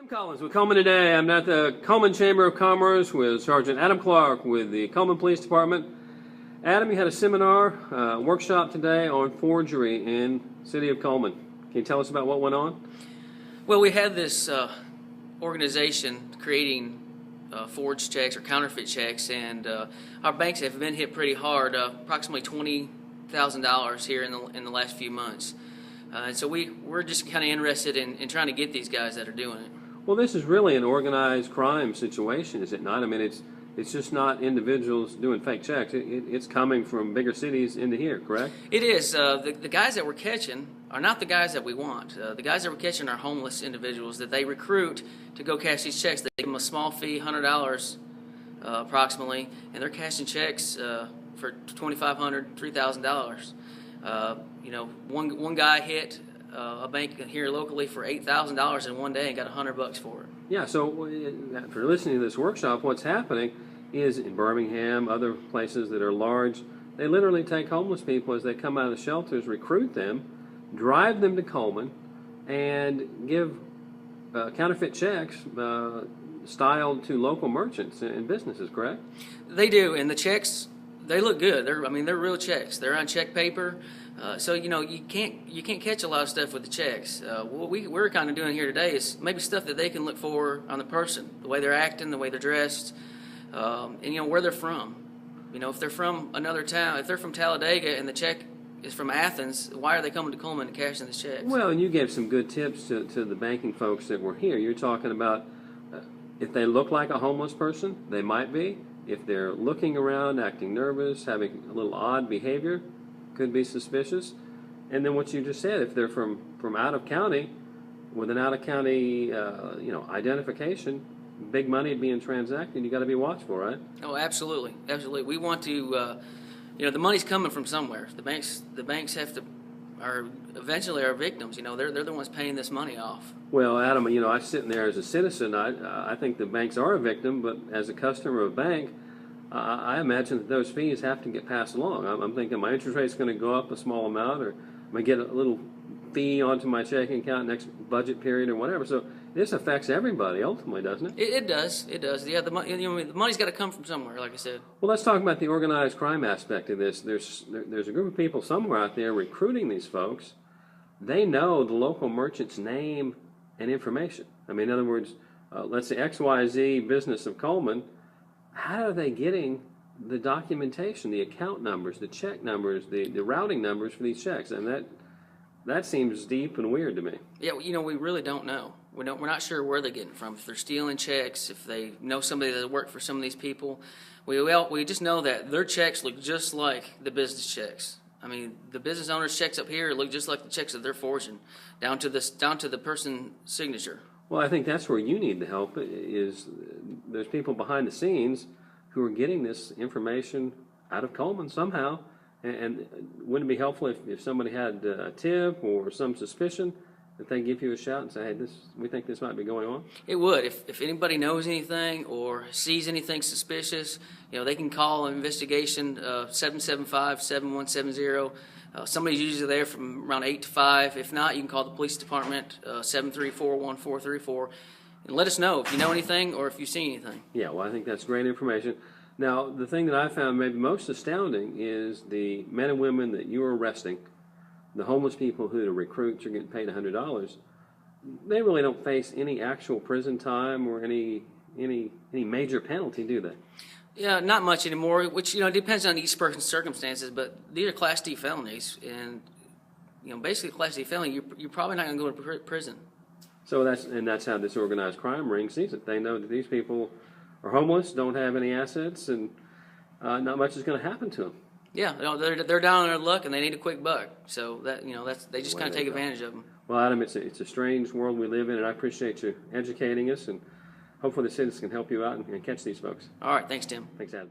Tim Collins with Cullman today. I'm at the Cullman Chamber of Commerce with Sargent Adam Clark with the Cullman Police Department. Adam, you had a seminar, workshop today on forgery in the city of Cullman. Can you tell us about what went on? Well, we had this organization creating forged checks or counterfeit checks, and our banks have been hit pretty hard, approximately $20,000 here in the last few months. And so we're just kind of interested in trying to get these guys that are doing it. Well, this is really an organized crime situation, is it not? I mean, it's just not individuals doing fake checks. It's coming from bigger cities into here, correct? It is. The guys that we're catching are not the guys that we want. The guys that we're catching are homeless individuals that they recruit to go cash these checks. They give them a small fee, $100 approximately, and they're cashing checks for $2,500, $3,000. One guy hit a bank here locally for $8,000 in one day and got $100 for it. Yeah, so for listening to this workshop, what's happening is in Birmingham, other places that are large, they literally take homeless people as they come out of the shelters, recruit them, drive them to Cullman, and give counterfeit checks styled to local merchants and businesses, correct? They do, and the checks, they look good. They're real checks. They're on check paper. So you can't catch a lot of stuff with the checks. What we're kind of doing here today is maybe stuff that they can look for on the person, the way they're acting, the way they're dressed, and where they're from. If they're from another town, if they're from Talladega and the check is from Athens, why are they coming to Cullman and cashing the checks? Well, and you gave some good tips to the banking folks that were here. You're talking about if they look like a homeless person, they might be. If they're looking around, acting nervous, having a little odd behavior, could be suspicious. And then what you just said, if they're from out of county, with an out of county identification, big money being transacted, you got to be watchful, right? Oh, absolutely. We want to the money's coming from somewhere. The banks are eventually our victims. They're the ones paying this money off. Well, Adam, I sitting there as a citizen, I think the banks are a victim, but as a customer of a bank, I imagine that those fees have to get passed along. I'm thinking my interest rate's going to go up a small amount, or I might get a little fee onto my checking account next budget period or whatever. So this affects everybody ultimately, doesn't it? It does. Yeah, the money's got to come from somewhere, like I said. Well, let's talk about the organized crime aspect of this. There's a group of people somewhere out there recruiting these folks. They know the local merchant's name and information. I mean, in other words, let's say XYZ Business of Cullman. How are they getting the documentation, the account numbers, the check numbers, the routing numbers for these checks? And that seems deep and weird to me. Yeah, we really don't know. We're not sure where they're getting from. If they're stealing checks, if they know somebody that worked for some of these people, we just know that their checks look just like the business checks. I mean, the business owner's checks up here look just like the checks that they're forging, down to the person's signature. Well, I think that's where you need the help. Is there's people behind the scenes who are getting this information out of Cullman somehow, and wouldn't it be helpful if somebody had a tip or some suspicion that they give you a shout and say, hey, we think this might be going on? It would. If anybody knows anything or sees anything suspicious, they can call Investigation 775-7170. Somebody's usually there from around 8 to 5. If not, you can call the police department, 734-1434, and let us know if you know anything or if you see anything. Yeah, well, I think that's great information. Now, the thing that I found maybe most astounding is the men and women that you are arresting, the homeless people who the recruits are getting paid $100. They really don't face any actual prison time or any major penalty, do they? Yeah, not much anymore, which depends on each person's circumstances, but these are Class D felonies, and basically Class D felony, you're probably not going to go to prison. So that's how this organized crime ring sees it. They know that these people are homeless, don't have any assets, and not much is going to happen to them. Yeah, they're down on their luck, and they need a quick buck. So they just kind of take advantage of them. Well, Adam, it's a strange world we live in, and I appreciate you educating us, and hopefully the citizens can help you out and catch these folks. All right, thanks, Tim. Thanks, Adam.